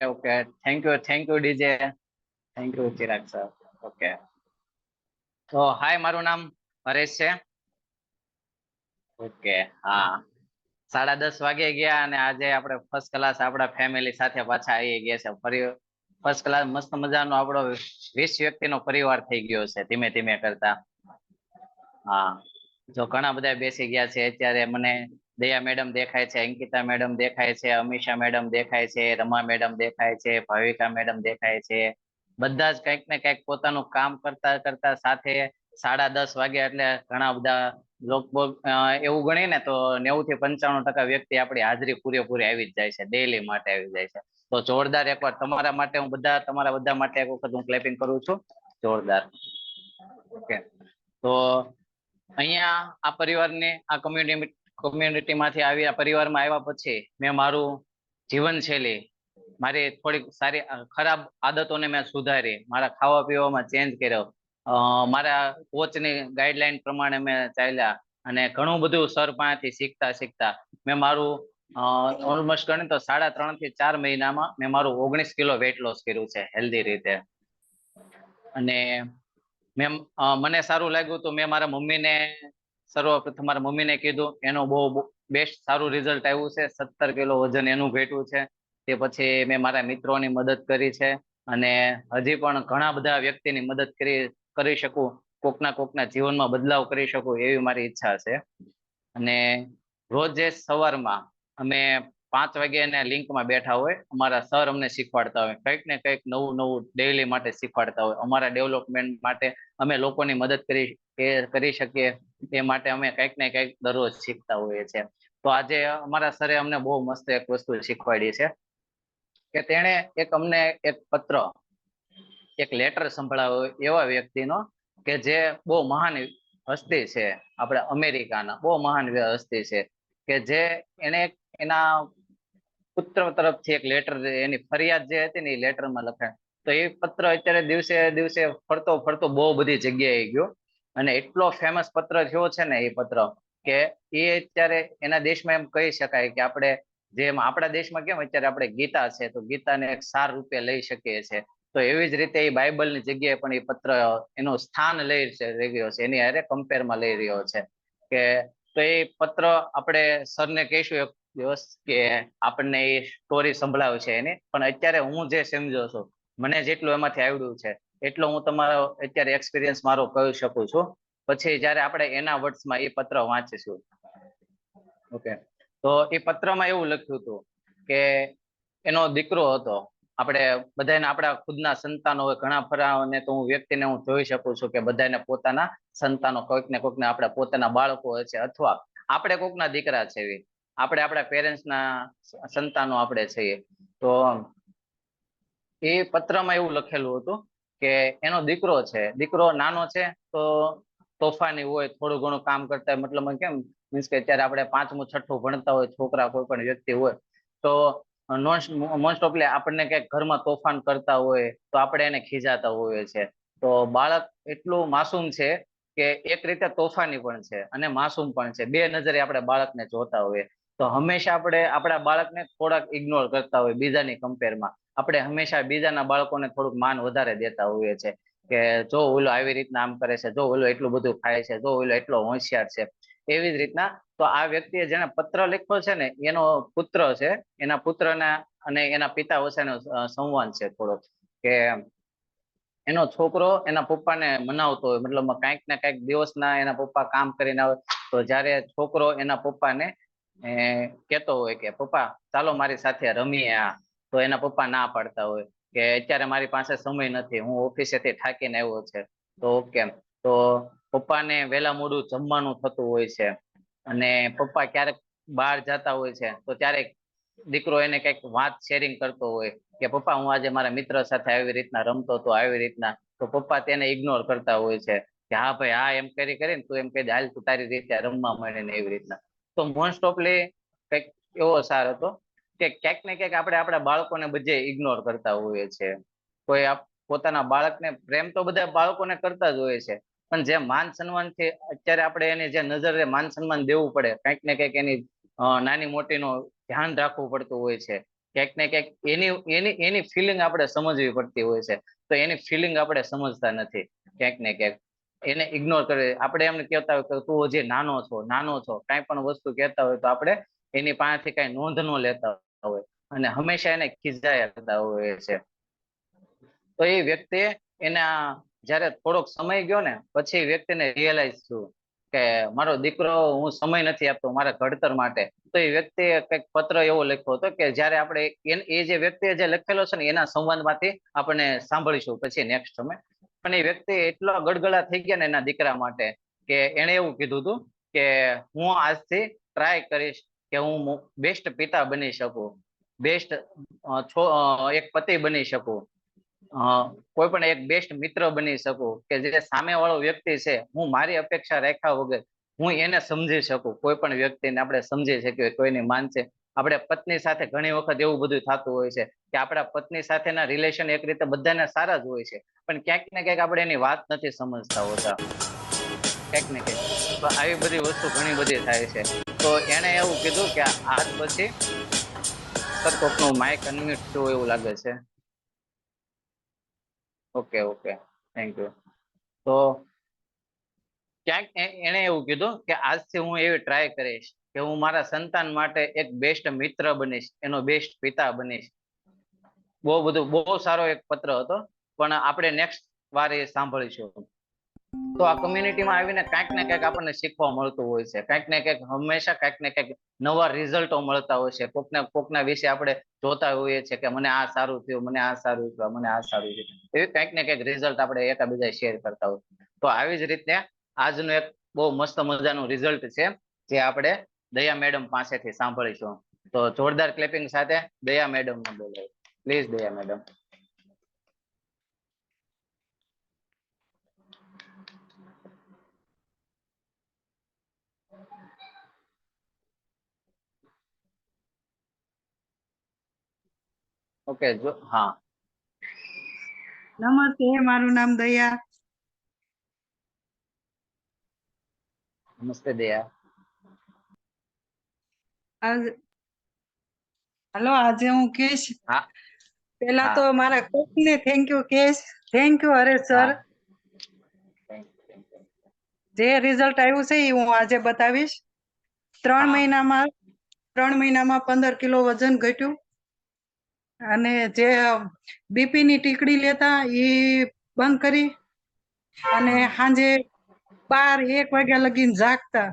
Okay. Thank you DJ. Thank you Chirag sir. Okay. તો હાય, મારું નામ હરેશ છે. ઓકે. હા, 10:30 વાગે ગયા અને આજે આપણે ફર્સ્ટ ક્લાસ આપણા ફેમિલી સાથે પાછા આવી ગયા છે. ફરી ફર્સ્ટ ક્લાસ મસ્ત મજાનો આપણો 20 વ્યક્તિનો પરિવાર થઈ ગયો છે ધીમે ધીમે કરતા. હા, જો ઘણા બધા બેસી ગયા છે અત્યારે. મને દયા મેડમ દેખાય છે, અંકિતા મેડમ દેખાય છે, અમીષા મેડમ દેખાય છે, રમા મેડમ દેખાય છે, ભાવિકા મેડમ દેખાય છે. બધા જ કંઈક ને કંઈક પોતાનું કામ કરતા કરતા સાથે 10:30 વાગ્યા એટલે ઘણા બધા લોકો એવું ગણીએ ને તો 90 થી 95% વ્યક્તિ આપણી હાજરી પૂરેપૂરી આવી જ જાય છે, ડેલી માટે આવી જાય છે. તો જોરદાર એકવાર તમારા માટે તમારા બધા માટે એક વખત હું ક્લેપિંગ કરું છું. જોરદાર. ઓકે. તો અહીંયા આ પરિવારને આ કોમ્યુનિટીમાંથી આવી આ પરિવારમાં આવ્યા પછી મેં મારું જીવનશૈલી, મારી થોડીક સારી ખરાબ આદતોને મેં સુધારી, મારા ખાવા પીવામાં ચેન્જ કર્યો, મારા કોચની ગાઈડલાઈન પ્રમાણે મેં ચાલ્યા અને ઘણું બધું સર પાસેથી શીખતા શીખતા મેં મારું ઓલમોસ્ટ ગણી તો 3.5 થી 4 મહિનામાં મેં મારું 19 કિલો વેટ લોસ કર્યું છે હેલ્ધી રીતે. અને મને સારું લાગ્યું તો મેં મારા મમ્મીને સર્વપ્રથમ મારા મમ્મીને કીધું. એનો બહુ બેસ્ટ સારું રિઝલ્ટ આવ્યું છે. 17 કિલો વજન એનું ઘટ્યું છે. તે પછી મેં મારા મિત્રોની મદદ કરી છે અને હજી પણ ઘણા બધા વ્યક્તિની મદદ કરી શકું, કોકના જીવનમાં બદલાવ કરી શકું એવી મારી ઈચ્છા છે. અને રોજ સવારમાં અમે 5 વાગ્યાના લિંકમાં બેઠા હોય, અમારા સર અમને શીખવાડતા હોય, કંઈક ને કંઈક નવું નવું ડેઈલી માટે શીખવાડતા હોય. અમારા ડેવલપમેન્ટ માટે અમે લોકોની મદદ કરી શકીએ એ માટે અમે કંઈક ને કંઈક દરરોજ શીખતા હોઈએ છીએ. તો આજે અમારા સરે અમને બહુ મસ્ત એક વસ્તુ શીખવાડી છે કે તેણે અમને એક પત્ર, એક લેટર સંભળાવ્યો એવા વ્યક્તિનો કે જે બહુ મહાન હસ્તી છે, આપણે અમેરિકાના બહુ મહાન હસ્તી છે, કે જે એને એના પુત્ર તરફથી એક લેટર, એની ફરિયાદ જે હતી ને એ લેટરમાં લખાય. તો એ પત્ર અત્યારે દિવસે દિવસે ફરતો ફરતો બહુ બધી જગ્યાએ ગયો અને એટલો ફેમસ પત્ર થયો છે ને એ પત્ર, કે એ અત્યારે એના દેશમાં એમ કહી શકાય કે આપણે જેમ આપણા દેશમાં કેમ અત્યારે આપણે ગીતા છે તો ગીતાને એક સાર રૂપે લઈ શકીએ છીએ, તો એવી જ રીતે એ બાઇબલની જગ્યાએ પણ એ પત્ર એનું સ્થાન લઈ રહ્યો છે, એની હારે કમ્પેરમાં લઈ રહ્યો છે. કે તો એ પત્ર આપણે સરને કહીશું દિવસ કે આપણને એ સ્ટોરી સંભળાવે છે એની, પણ અત્યારે હું જે સમજો છું, મને જેટલું એમાંથી આવડ્યું છે એટલો હું તમારો અત્યારે એક્સપિરિયન્સ મારો કહી શકું છું. પછી જયારે આપણે એના વર્ડ્સમાં એ પત્ર વાંચીશું. ઓકે. તો એ પત્રમાં એવું લખ્યું હતું કે એનો દીકરો હતો. આપણે બધાને આપણા ખુદના સંતાનો હોય ઘણા ખરા, અને તો હું વ્યક્તિને હું જોઈ શકું છું કે બધાને પોતાના સંતાનો કોઈક ને કોઈકને આપણા પોતાના બાળકો હોય છે, અથવા આપણે કોઈકના દીકરા છે, આપણે આપણા પેરેન્ટ્સના સંતાનો આપણે છીએ. તો એ પત્રમાં એવું લખેલું હતું કે એનો દીકરો છે, દીકરો નાનો છે તો તોફાની હોય, થોડું ઘણું કામ કરતા હોય, મતલબ કેમ મીન્સ કે અત્યારે આપણે 5મું 6ઠું ભણતા હોય છોકરા, કોઈ પણ વ્યક્તિ હોય તો મોસ્ટ ઓફલી આપણને કઈક ઘરમાં તોફાન કરતા હોય તો આપણે એને ખીજાતા હોઈએ છીએ. તો બાળક એટલું માસૂમ છે કે એક રીતે તોફાની પણ છે અને માસૂમ પણ છે, બે નજરે આપણે બાળકને જોતા હોઈએ. તો હંમેશા આપણે આપણા બાળકને થોડાક ઇગ્નોર કરતા હોય બીજાની કમ્પેરમાં. આપણે હંમેશા બીજાના બાળકોને થોડુંક માન વધારે દેતા હોઈએ છીએ કે જો ઓલો આવી રીતના આમ કરે છે, જો ઓલો એટલું બધું ખાય છે, જો ઓલો એટલો હોશિયાર છે. એવી જ રીતના તો આ વ્યક્તિએ જેને પત્ર લખ્યો છે ને એનો પુત્ર છે, એના પુત્રના અને એના પિતા વચ્ચેનો સંવાદ છે થોડોક, કે એનો છોકરો એના પપ્પાને મનાવતો હોય, મતલબ કાંઈક ને કાંઈક દિવસના એના પપ્પા કામ કરીને આવે તો જયારે છોકરો એના પપ્પાને કેતો હોય કે પપ્પા ચાલો મારી સાથે રમીએ, તો એના પપ્પા ના પાડતા હોય કે અત્યારે મારી પાસે સમય નથી, હું ઓફિસેથી થાકીને આવ્યો છે. તો ઓકે. તો પપ્પાને વહેલા મોડું જમવાનું થતું હોય છે અને પપ્પા ક્યારેક બહાર જતા હોય છે તો ત્યારે દીકરો એને કઈક વાત શેરિંગ કરતો હોય કે પપ્પા હું આજે મારા મિત્ર સાથે આવી રીતના રમતો હતો, આવી રીતના. તો પપ્પા તેને ઇગ્નોર કરતા હોય છે કે હા ભાઈ હા એમ કરીને તું એમ કહી હાલ તું તારી રીતે રમવા મળે ને એવી રીતના. તો મોસ્ટ ઓફલી કઈક એવો સાર હતો કે ક્યાંક ને ક્યાંક આપણે આપણા બાળકોને બધે ઇગ્નોર કરતા હોઈએ છીએ. કોઈ પોતાના બાળકને પ્રેમ તો બધા બાળકોને કરતા જ હોય છે, પણ જે માન સન્માન થી અત્યારે આપણે એની જે નજરે માન સન્માન દેવું પડે, કંઈક ને કંઈક એની નાની મોટી નું ધ્યાન રાખવું પડતું હોય છે, ક્યાંક ને ક્યાંક એની ફિલિંગ આપણે સમજવી પડતી હોય છે. તો એની ફિલિંગ આપણે સમજતા નથી ક્યાંક ને ક્યાંક, એને ઇગ્નોર કરે. આપણે એમને કહેતા હોય કે તું હજી નાનો છો, કાંઈ પણ વસ્તુ કહેતા હોય તો આપણે એની પાસેથી કઈ નોંધ ન લેતા હોય અને હંમેશા એને ખીજાયા કરતા હોય છે. તો એ વ્યક્તિ એના જયારે થોડોક સમય ગયો ને પછી વ્યક્તિને રિયલાઇઝ થયું કે મારો દીકરો હું સમય નથી આપતો મારા ઘડતર માટે. તો એ વ્યક્તિએ કંઈક પત્ર એવો લખ્યો હતો કે જયારે આપણે એ જે વ્યક્તિએ જે લખેલો છે ને એના સંવાદમાંથી આપણે સાંભળીશું પછી નેક્સ્ટ સમય. પણ એ વ્યક્તિ એટલા ગડગડા થઈ ગયા ને એના દીકરા માટે કે એને એવું કીધું હતું કે હું આજથી ટ્રાય કરીશ કે હું બેસ્ટ પિતા બની શકું, બેસ્ટ એક પતિ બની શકું, કોઈ પણ એક બેસ્ટ મિત્ર બની શકું કે જે સામે વાળો વ્યક્તિ છે હું મારી અપેક્ષા રાખ્યા વગર હું એને સમજી શકું. કોઈ પણ વ્યક્તિને આપણે સમજી શકીએ, કોઈની માનશે. આપણે પત્ની સાથે ઘણી વખત એવું બધું થતું હોય છે કે આપણા પત્ની સાથેના રિલેશન એક રીતે બધાને સારા જ હોય છે, પણ ક્યાંક ને ક્યાંક આપણે એની વાત નથી સમજતા હોતા ક્યાંક ને ક્યાંક. તો આવી બધી વસ્તુ ઘણી બધી થાય છે. તો એને એવું કીધું કે આજ પછી સર કોકનું માઇક અનમ્યુટ થયું એવું લાગે છે. Okay okay, thank you. તો ક્યાંક એને એવું કીધું કે આજથી હું એવી ટ્રાય કરીશ કે હું મારા સંતાન માટે એક બેસ્ટ મિત્ર બનીશ, એનો બેસ્ટ પિતા બનીશ. બહુ સારો એક પત્ર હતો, પણ આપણે નેક્સ્ટ વાર એ સાંભળીશું. તો આ કમ્યુનિટીમાં આવીને કાંઈક ને કાંઈક આપણને શીખવા મળતું હોય છે, કાંઈક ને કાંઈક હંમેશા કાંઈક ને કાંઈક નવા રિઝલ્ટો મળતા હોય છે. કોકના વિશે આપણે જોતા હોઈએ છીએ કે મને આ સારું થયું, મને આ સારું થયું, મને આ સારું થયું, એવી કાંઈક ને કાંઈક રિઝલ્ટ આપણે એકબીજા શેર કરતા હોય. તો આવી જ રીતે આજનું એક બહુ મસ્ત મજાનું રિઝલ્ટ છે જે આપણે દયા મેડમ પાસેથી સાંભળીશું. તો જોરદાર ક્લેપિંગ સાથે દયા મેડમ ને બોલાવો. પ્લીઝ દયા મેડમ. ઓકે, જો હા. નમસ્તે, મારું નામ દયા. નમસ્તે દયા. હાલો, આજે હું કહીશ હા પેલા હા તો મારા કોચને થેન્ક યુ કહીશ. Thank you Haresh sir. હા. જે રિઝલ્ટ આવ્યું છે એ હું આજે બતાવીશ. 3 હા મહિનામાં 15 કિલો વજન ઘટ્યું અને જે બીપી ની ટીકડી લેતા એ બંધ કરી અને સાંજે 12-1 વાગ્યા લગીને જાગતા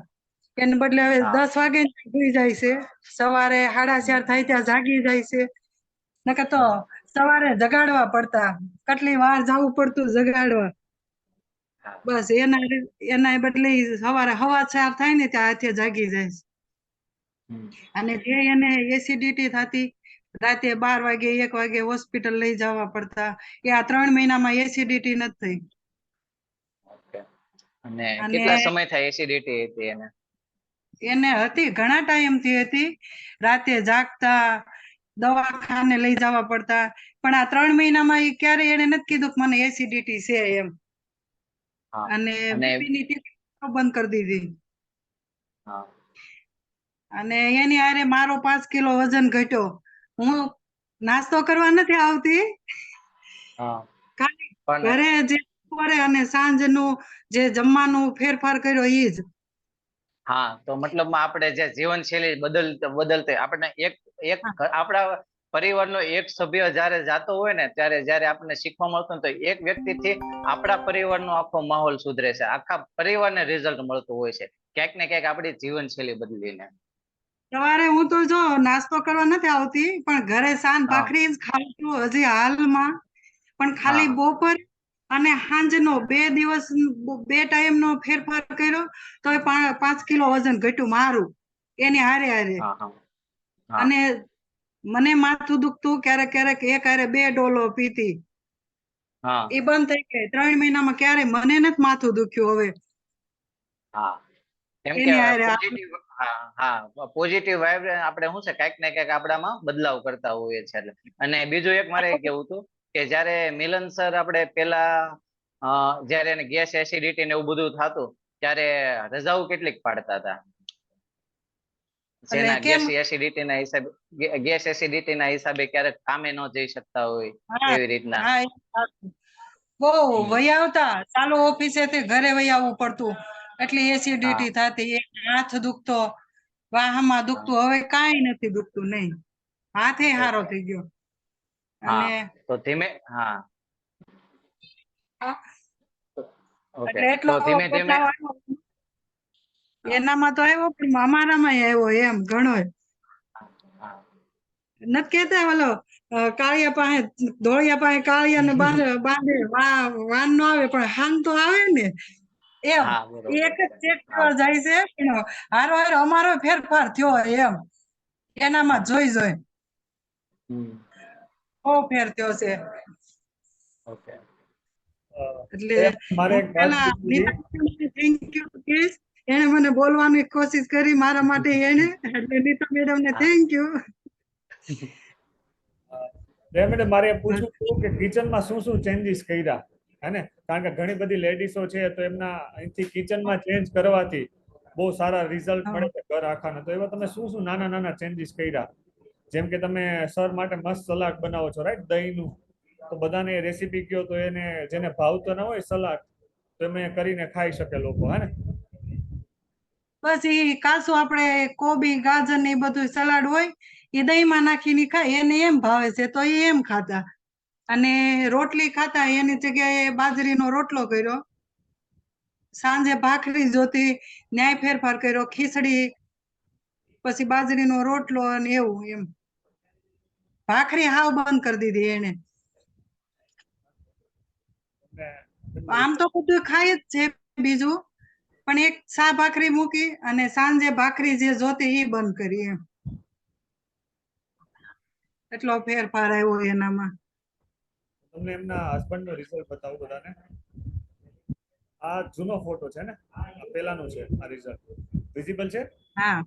એને બદલે હવે હા 10 વાગે સુઈ જાય છે. સવારે 4:30 થાય ત્યાં જાગી જાય છે. નકર તો સવારે જગાડવા પડતા, કેટલી વાર જવું પડતું જગાડવા. બસ એના બદલે સવારે 4:15 થાય ને ત્યાં હાથે જાગી જાય. અને જે એને એસિડિટી થતી રાતે 12 વાગે 1 વાગે હોસ્પિટલ લઈ જવા પડતા, એ આ 3 મહિનામાં એસિડિટી નથી થઈ. અને અને કેટલા સમય થાય એસિડિટી હતી એને? એને હતી ઘણા ટાઈમથી હતી. રાતે જાગતા, દવાખાને લઈ જવા પડતા, પણ આ 3 મહિનામાં એ ક્યારે એને નથી કીધું કે મને એસિડિટી છે એમ. હા અને અને બીપી ની ટીકડી બંધ કરી દીધી. હા અને એની હારે મારો 5 કિલો વજન ઘટ્યો. હું નાસ્તો કરવા નથી આવતી, હા ખાલી પણ ઘરે જે બપોરે અને સાંજનું જે જમવાનું ફેરફાર કર્યો ઈ જ. હા, તો મતલબમાં આપણે જે જીવનશૈલી બદલते આપણને એક આપણા પરિવારનો એક સભ્ય જયારે જાતો હોય ને ત્યારે જયારે આપણને શીખવા મળતું ને તો એક વ્યક્તિથી આપણા પરિવારનો આખો માહોલ સુધરે છે, આખા પરિવારને રિઝલ્ટ મળતું હોય છે ક્યાંક ને ક્યાંક આપણી જીવનશૈલી બદલીને. સવારે હું તો જો નાસ્તો કરવા નથી આવતી, પણ ઘરે સાંજ હા ભાખરી જ ખાઉં છું હજી હાલમાં. પણ હા ખાલી બપોર અને સાંજનો 2 દિવસ 2 ટાઈમનો ફેરફાર કર્યો તો 5 કિલો વજન ઘટ્યું મારું એની હારે. હા હા હા અને મને માથું દુખતું, ક્યારેક ક્યારેક એક હારે 2 ડોલો પીતી. હા એ બંધ થઈ ગઈ. 3 મહિનામાં ક્યારે મને નથી માથું દુખ્યું હવે. હા, કેમ કે એની હારે પોઝિટિવ, હા હા, પોઝિટિવ વાઇબ આપણે શું છે ક્યાંક ને ક્યાંક આપણામાં બદલાવ કરતા હોઈએ છીએ એટલે. અને બીજું એક મારે કેવું હતું કે જયારે મિલન સર આપણે પેલા જયારે એને ગેસ એસિડિટી ને એવું બધું થતું ત્યારે રજાઓ કેટલીક પાડતા હતા? જેના કેમ ગેસ એસિડિટી ના હિસાબે ક્યારેક કામે ન જઈ શકતા હોય હા એવી રીતના. હા બહુ વહી આવતા ચાલો ઓફિસે થી ઘરે વહી આવવું પડતું એટલી હા એસિડિટી થતી એક હાથ દુખતો વાહમાં દુખતું હવે કાંઈ નથી દુખતું નહીં હાથે હારો થઈ ગયો હા અને તો ધીમે હા ઓકે એટલે એટલો તો ધીમે ધીમે બદલાવ આવ્યો એનામાં તો આવ્યો પણ અમારામાં આવ્યો એમ ઘણો હા નથી કેતા ઓલો કાળિયા પાસે ધોળિયા પાસે કાળિયા ને બાંધે વાન નો આવે પણ હાન તો આવે ને એમ હા બરોબર એક જ ચેક હા કરવા જાય છે પણ હારો હારો અમારો ફેરફાર થયો એમ એનામાં જોઈ બહુ ફેર થયો છે ઓકે એટલે મારે હું એક વાત પેલા પૂછવી હતી. થેન્ક યુ કહીશ એને મને બોલવાની કોશિશ કરી મારા માટે એને એટલે નીતા મેડમ ને થેન્ક યુ મેડમ મારે એ પૂછવું હતું કે કિચનમાં શું શું ચેન્જીસ કર્યા હે કારણ કે ઘણી બધી લેડીઝો છે તો એમના અહીંથી કિચનમાં ચેન્જ કરવાથી બહુ સારા રિઝલ્ટ મળે છે ઘર આખાના તો એવા તમે શું શું નાના નાના ચેન્જીસ કર્યા જેમ કે તમે સર માટે મસ્ત સલાડ બનાવો છો રાઈટ દહીંનું તો બધાને રેસીપી કયો તો એને જેને ભાવતો ના હોય સલાડ તો એમ કરીને ખાઈ શકે લોકો હે ને બસ એ કાચું આપણે કોબી ગાજર ને એ બધું સલાડ હોય એ દહીંમાં નાખીને ખાય એને એમ ભાવે છે તો એ એમ ખાતા અને રોટલી ખાતા એની જગ્યાએ બાજરીનો રોટલો કર્યો સાંજે ભાખરી જોતી ન્યાય ફેરફાર કર્યો ખીચડી પછી બાજરીનો રોટલો અને એવું એમ ભાખરી હાવ બંધ કરી દીધી એને આમ તો બધું ખાય જ છે બીજું પણ એક સા ભાખરી મૂકી અને સાંજે ભાખરી જે જોતી એ બંધ કરી એમ એટલો ફેરફાર આવ્યો એનામાં તમને એમના હસબન્ડ નો રિઝલ્ટ બતાવું બધાને આ જૂનો ફોટો છે ને આ પેલાનો છે આ રિઝલ્ટ વિઝિબલ છે હા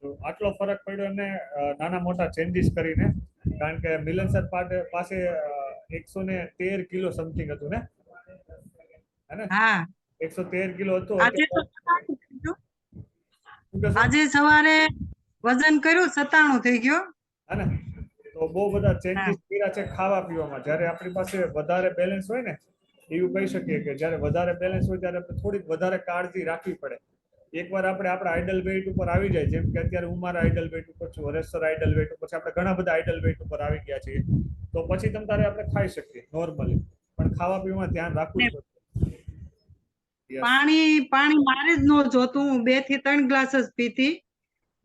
તો આટલો ફરક પડ્યો એમને નાના મોટા ચેન્જીસ કરીને કારણ કે મિલન સર પાસે 113 કિલો સમથિંગ હતું ને હે ને હા 113 કિલો હતું આજે તો અત્યારે 97 થઈ ગયું. શું કહેશો? આજે સવારે વજન કર્યું 97 થઈ ગયો હે ને તો બહુ બધા હા ચેન્જીસ કર્યા છે ખાવા પીવામાં જ્યારે આપણી પાસે વધારે બેલેન્સ હોય ને એવું કહી શકીએ કે જ્યારે વધારે બેલેન્સ હોય ત્યારે થોડીક વધારે કાળજી રાખવી પડે એકવાર આપણે આપણા આઈડલ વેઇટ ઉપર આવી જાય જેમ કે અત્યારે હું મારા આઈડલ વેઇટ ઉપર છું હરેશ્વર આઈડલ વેઇટ ઉપર આપણે ઘણા બધા આઈડલ વેઇટ ઉપર આવી ગયા છીએ તો પછી તમ તારે આપણે ખાઈ શકીએ નોર્મલી પણ ખાવા પીવામાં ધ્યાન રાખવું જ પડે Yes. પાણી મારે જ ન જોતું હું 2 થી 3 ગ્લાસ જ પીતી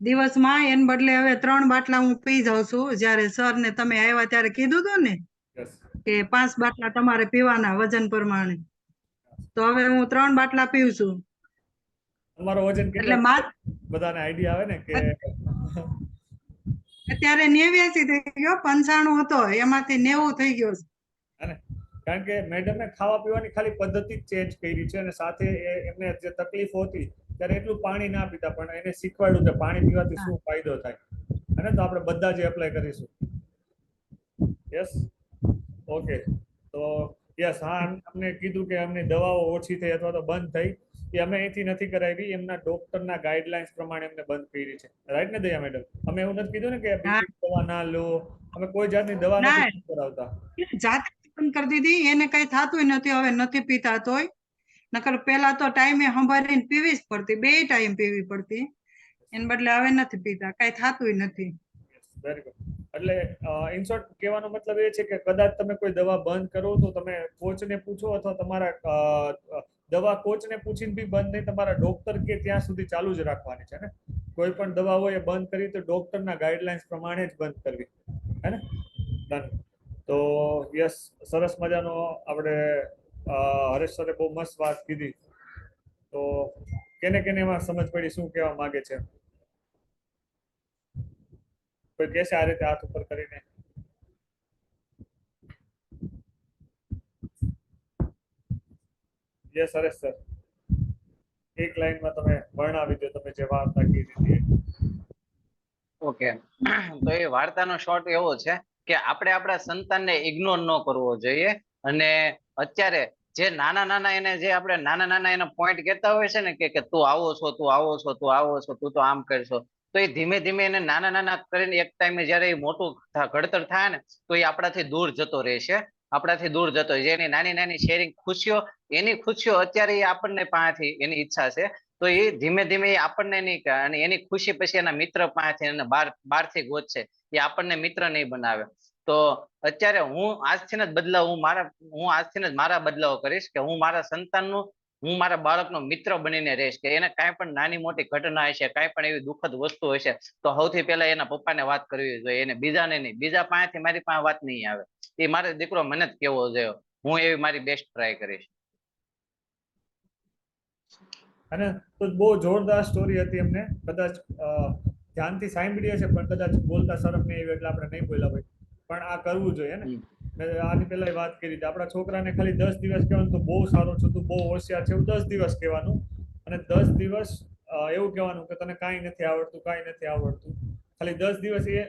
દિવસમાં એને બદલે હવે 3 બાટલા હું પી જાઉં છું જ્યારે સર ને તમે આવ્યા ત્યારે કીધું હતું ને Yes. કે 5 બાટલા તમારે પીવાના વજન પ્રમાણે તો હવે હું 3 બાટલા પીઉં છું તમારો વજન કેટલો એટલે બધાને આઈડિયા આવે ને કે અત્યારે 89 થઈ ગયો 95 હતો એમાંથી 90 થઈ ગયો છે અને કારણ કે મેડમે ખાવા પીવાની ખાલી પદ્ધતિ ચેન્જ કરી છે અને સાથે એમને જે તકલીફ હતી ત્યારે એટલું પાણી ના પીતા પણ એને શીખવાડ્યું કે પાણી પીવાથી શું ફાયદો થાય અને તો આપણે બધા જ એપ્લાય કરીશું યસ ઓકે તો યસ હા અમને કીધું કે અમને દવાઓ ઓછી થઈ અથવા તો બંધ થઈ એ અમે અહીંથી નથી કરાવી એમના ડોક્ટરના ગાઈડલાઇન્સ પ્રમાણે એમને બંધ કરી છે રાઈટ ને દયા મેડમ અમે એવું નથી કીધું ને કે બીજી દવા ના લો અમે કોઈ જાતની દવા ના નથી કરાવતા જાતે બંધ કરી દીધી એને કઈ થતું નથી હવે નથી પીતા તોય નકર પેલા તો ટાઈમે સંભાળીને પીવી જ પડતી 2 ટાઈમ પીવી પડતી એને બદલે હવે નથી પીતા કઈ થતું નથી વેરી ગુડ એટલે ઇન શોર્ટ કહેવાનો મતલબ એ છે કે કદાચ તમે કોઈ દવા બંધ કરો તો તમે કોચને પૂછો અથવા તમારા દવા કોચને પૂછીને બી બંધ નહીં તમારા ડોક્ટર કે ત્યાં સુધી ચાલુ જ રાખવાની છે ને કોઈ પણ દવા હોય એ બંધ કરી તો ડોક્ટરના ગાઈડલાઇન્સ પ્રમાણે જ બંધ કરવી હે ને ડન તો યસ સરસ મજાનો આપણે હરેશ સરે બહુ મસ્ત વાત કીધી તો કેને કેને એમાં સમજ પડી શું કહેવા માંગે છે કોઈ કહેશે આ રીતે હાથ ઉપર કરીને યસ હરેશ સર એક લાઈનમાં તમે વર્ણવી દો તમે જે વાર્તા કીધી ઓકે તો એ વાર્તાનો શોર્ટ એવો છે કે આપણે આપણા સંતાનને ઇગ્નોર ન કરવો જોઈએ અને અત્યારે જે નાના નાના એને જે આપણે નાના નાના એના પોઈન્ટ કહેતા હોય છે ને કે તું આવો છો, તું આવો છો, તું આવો છો, તું તો આમ કરશો, તો એ ધીમે ધીમે એને નાના નાના કરીને એક ટાઈમે જયારે એ મોટું ઘડતર થાય ને તો એ આપણાથી દૂર જતો રહેશે, આપણાથી દૂર જતો હોય. એની નાની નાની શેરિંગ ખુશીઓ, એની ખુશીઓ અત્યારે એ આપણને પાસેથી એની ઈચ્છા છે તો એ ધીમે ધીમે આપણને નહીં કહે, અને એની ખુશી પછી એના મિત્ર પાસેથી એને બહારથી ગોતશે, એ આપણને મિત્ર નહીં બનાવે. તો અત્યારે હું આજથી જ બદલાવ, હું આજથી જ મારા બદલાવ કરીશ કે હું મારા સંતાનનું, હું મારા બાળકનો મિત્ર બનીને રહીશ. કે એને કાંઈ પણ નાની મોટી ઘટના હશે, કાંઈ પણ એવી દુઃખદ વસ્તુ હશે તો સૌથી પહેલા એના પપ્પાને વાત કરવી જોઈએ, એને બીજાને નહીં. બીજા પાસેથી મારી પાસે વાત નહીં આવે, એ મારો દીકરો મને જ કેવો જોઈએ. હું એવી મારી બેસ્ટ ટ્રાય કરીશ. અને તો બહુ જોરદાર સ્ટોરી હતી. એમને કદાચ ધ્યાનથી સાંભળી હશે પણ કદાચ બોલતા શરમ નહીં આવી એટલે આપણે નહીં બોલ્યા ભાઈ, પણ આ કરવું જોઈએ ને. મેં આની પહેલા વાત કરી હતી, આપણા છોકરાને ખાલી 10 દિવસ કહેવાનું તો બહુ સારું છે, તું બહુ હોશિયાર છે, એવું 10 દિવસ કહેવાનું. અને 10 દિવસ એવું કહેવાનું કે તને કાંઈ નથી આવડતું, કાંઈ નથી આવડતું. ખાલી 10 દિવસ એ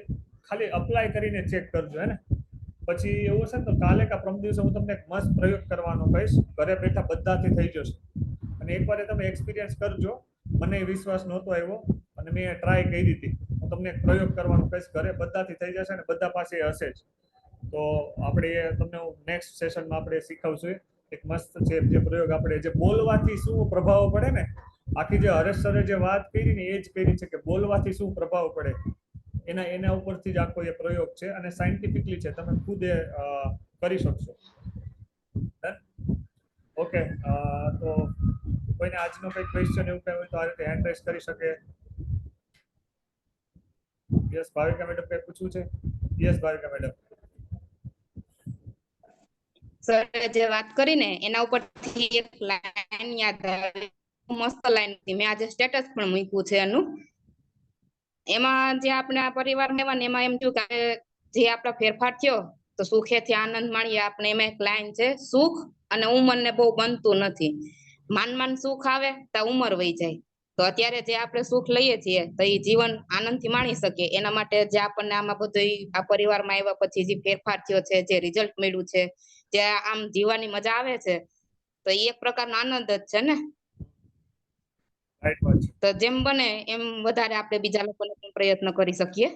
ખાલી અપ્લાય કરીને ચેક કરજો હે ને. પછી એવું હશે ને તો કાલે કા પ્રમ દિવસે હું તમને એક મસ્ત પ્રયોગ કરવાનો કહીશ, ઘરે બેઠા બધાથી થઈ જશે. અને એકવાર તમે એક્સપિરિયન્સ કરજો, મને વિશ્વાસ નહોતો આવ્યો અને મેં ટ્રાય કરી હતી. હું તમને એક પ્રયોગ કરવાનું કહીશ, ઘરે બધાથી થઈ જશે અને બધા પાસે હશે જ. તો આપણે તમને નેક્સ્ટ સેશનમાં આપણે શીખવશું એક મસ્ત છે જે પ્રયોગ, આપણે જે બોલવાથી શું પ્રભાવ પડે ને, આખી જે હરેશ સરે જે વાત કરી ને એ જ કરી છે કે બોલવાથી શું પ્રભાવ પડે, એના ઉપરથી જ આખો એ પ્રયોગ છે અને સાયન્ટિફિકલી છે, તમે ખુદ એ કરી શકશો. ઓકે, તો કોઈને આજનો કઈ ક્વેશ્ચન એવું કઈ હોય તો આ રીતે હેન્ડ રેઝ કરી શકે. યસ ભાવિકા મેડમ કઈ પૂછવું છે? Yes Bhavika madam. સર જે વાત કરી ને એના ઉપરથી એક લાઈન યાદ આવી, મસ્ત લાઈન હતી, મેં આજે સ્ટેટસ પણ મૂક્યું છે એનું. એમાં જે આપણે આ પરિવાર એમાં એમ થયું કે જે આપણા ફેરફાર થયો તો સુખેથી આનંદ માણીએ આપણે. એમાં એક લાઈન છે, સુખ અને ઉંમરને બહુ બનતું નથી, માન સુખ આવે તો ઉંમર વહી જાય. તો અત્યારે જે આપણે સુખ લઈએ છીએ તો એ જીવન આનંદથી માણી શકીએ, એના માટે જે આપણને આમાં બધું આ પરિવારમાં આવ્યા પછી જે ફેરફાર થયો છે, જે રિઝલ્ટ મળ્યું છે, જે આમ જીવવાની મજા આવે છે, તો એ એક પ્રકારનો આનંદ જ છે ને. તો જેમ બને એમ વધારે આપણે બીજા લોકોને પણ પ્રયત્ન કરી શકીએ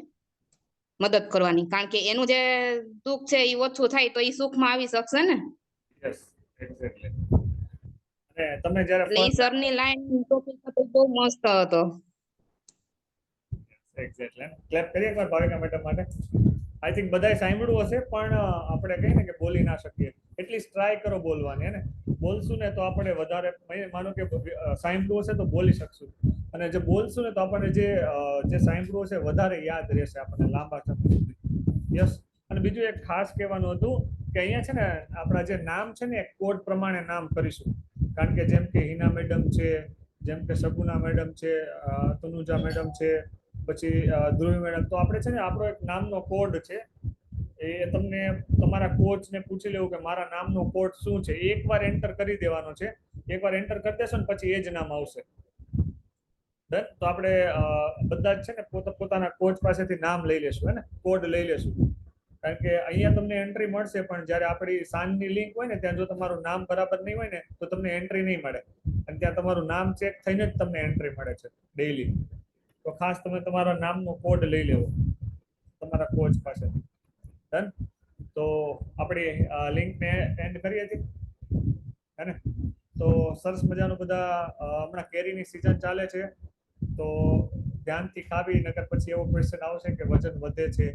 મદદ કરવાની, કારણ કે એનું જે દુઃખ છે એ ઓછું થાય તો એ સુખમાં આવી શકશે ને. Yes, exactly. અને તમે જ્યારે એટલે ઈ સરની લાઈન ટોપિક હતો બહુ મસ્ત હતો. એક્ઝેક્ટલી, ક્લેપ કરીએ એકવાર ભાવિકા મેડમ માટે. આઈ થિંક બધાએ સાંભળ્યું હશે પણ આપણે કહીએ ને કે બોલી ના શકીએ, એટલીસ્ટ ટ્રાય કરો બોલવાની હે ને. બોલશું ને તો આપણે વધારે, માનો કે સાંભળ્યું હશે તો બોલી શકશું, અને જે બોલશું ને તો આપણને જે સાંભળ્યું હશે વધારે યાદ રહેશે આપણને લાંબા સમય સુધી. યસ. અને બીજું એક ખાસ કહેવાનું હતું કે અહીંયા છે ને આપણા જે નામ છે ને એક કોડ પ્રમાણે નામ કરીશું, કારણ કે જેમ કે હિના મેડમ છે, જેમ કે સગુના મેડમ છે, તનુજા મેડમ છે, પછી ધ્રુવી મેડમ, તો આપણે છે ને આપણો એક નામનો કોડ છે, એ તમને તમારા કોચને પૂછી લેવું કે મારા નામનો કોડ શું છે, એકવાર એન્ટર કરી દેવાનો છે. એકવાર એન્ટર કરી દેશો ને પછી એ જ નામ આવશે. ડન. તો આપણે બધા જ છે ને પોતાના કોચ પાસેથી નામ લઈ લેશું હે ને, કોડ લઈ લેશું, કારણ કે અહીંયા તમને એન્ટ્રી મળશે પણ જ્યારે આપણી સાંજની લિંક હોય ને ત્યાં જો તમારું નામ બરાબર નહીં હોય ને તો તમને એન્ટ્રી નહીં મળે, અને ત્યાં તમારું નામ ચેક થઈને જ તમને એન્ટ્રી મળે છે ડેઈલી. તો ખાસ તમે તમારા નામનો કોડ લઈ લેવો તમારા કોચ પાસેથી. ડન. તો આપણી લિંકને એન્ડ કરીએ છીએ હે ને. તો સરસ મજાનું બધા હમણાં કેરીની સિઝન ચાલે છે તો ધ્યાનથી ખાવી, નકર પછી એવો ક્વેશ્ચન આવશે કે વજન વધે છે,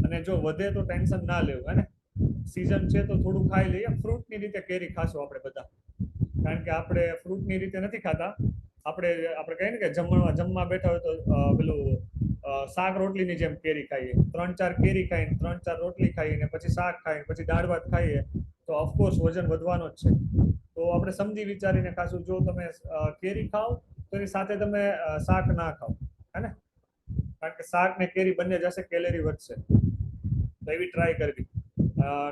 અને જો વધે તો ટેન્શન ના લેવું હે ને. સિઝન છે તો થોડું ખાઈ લઈએ, ફ્રૂટની રીતે કેરી ખાશું આપણે બધા, કારણ કે આપણે ફ્રૂટની રીતે નથી ખાતા. આપણે કહીએ ને કે જમવા બેઠા હોય તો પેલું શાક રોટલીની જેમ કેરી ખાઈએ, 3-4 કેરી ખાઈને 3-4 રોટલી ખાઈને પછી શાક ખાઈને પછી દાળ ભાત ખાઈએ તો ઓફકોર્સ વજન વધવાનો જ છે. તો આપણે સમજી વિચારીને ખાશું. જો તમે કેરી ખાઓ તો એની સાથે તમે શાક ના ખાઓ હે ને, કારણ કે શાક ને કેરી બંને જશે, કેલેરી વધશે. તો એવી ટ્રાય કરવી.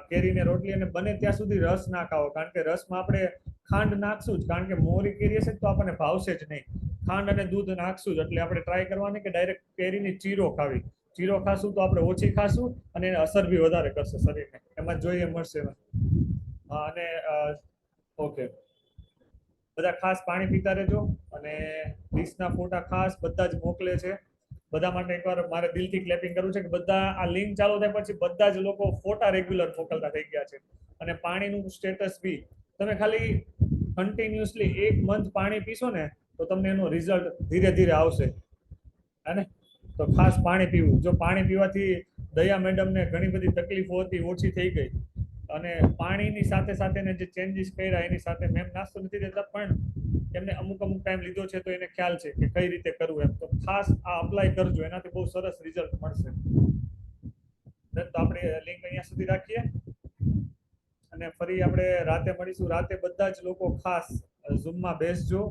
કેરીને રોટલી અને બને ત્યાં સુધી રસ ના ખાઓ, કારણ કે રસમાં આપણે ખાંડ નાખશું જ, કારણ કે મોરી કેરી હશે તો આપણને ભાવશે જ નહીં. ખાંડ અને દૂધ નાખશું જ, એટલે આપણે ટ્રાય કરવાની કે ડાયરેક્ટ કેરીની ચીરો ખાવી. ચીરો ખાશું તો આપણે ઓછી ખાશું અને એને અસર બી વધારે કરશે શરીરને, એમાં જોઈએ મળશે. અને ઓકે, બધા ખાસ પાણી પીતા રહેજો અને ડીશના ફોટા ખાસ બધા જ મોકલે છે. બધા માટે એકવાર મારે દિલથી ક્લેપિંગ કરવું છે કે બધા આ લિંક ચાલુ થાય પછી બધા જ લોકો ફોટા રેગ્યુલર મોકલતા થઈ ગયા છે. અને પાણીનું સ્ટેટસ બી તમે ખાલી કન્ટિન્યુઅસલી 1 મંથ પાણી પીશો ને તો તમને એનું રિઝલ્ટ ધીરે ધીરે આવશે. હે ને? તો ખાસ પાણી પીવું. જો પાણી પીવાથી દયા મેડમને ઘણી બધી તકલીફો હતી ઓછી થઈ ગઈ. અને પાણીની સાથે સાથે જે ચેન્જીસ કર્યા એની સાથે મેમ નાસ્તો નથી દેતા પણ એમને અમુક ટાઈમ લીધો છે તો એને ખ્યાલ છે કે કઈ રીતે કરવું એમ. તો ખાસ આ અપ્લાય કરજો, એનાથી બહુ સરસ રિઝલ્ટ મળશે. તો આપણે લિંક અહીંયા સુધી રાખીએ અને ફરી આપણે રાતે મળીશું. રાતે બધા જ લોકો ખાસ ઝૂમમાં બેસજો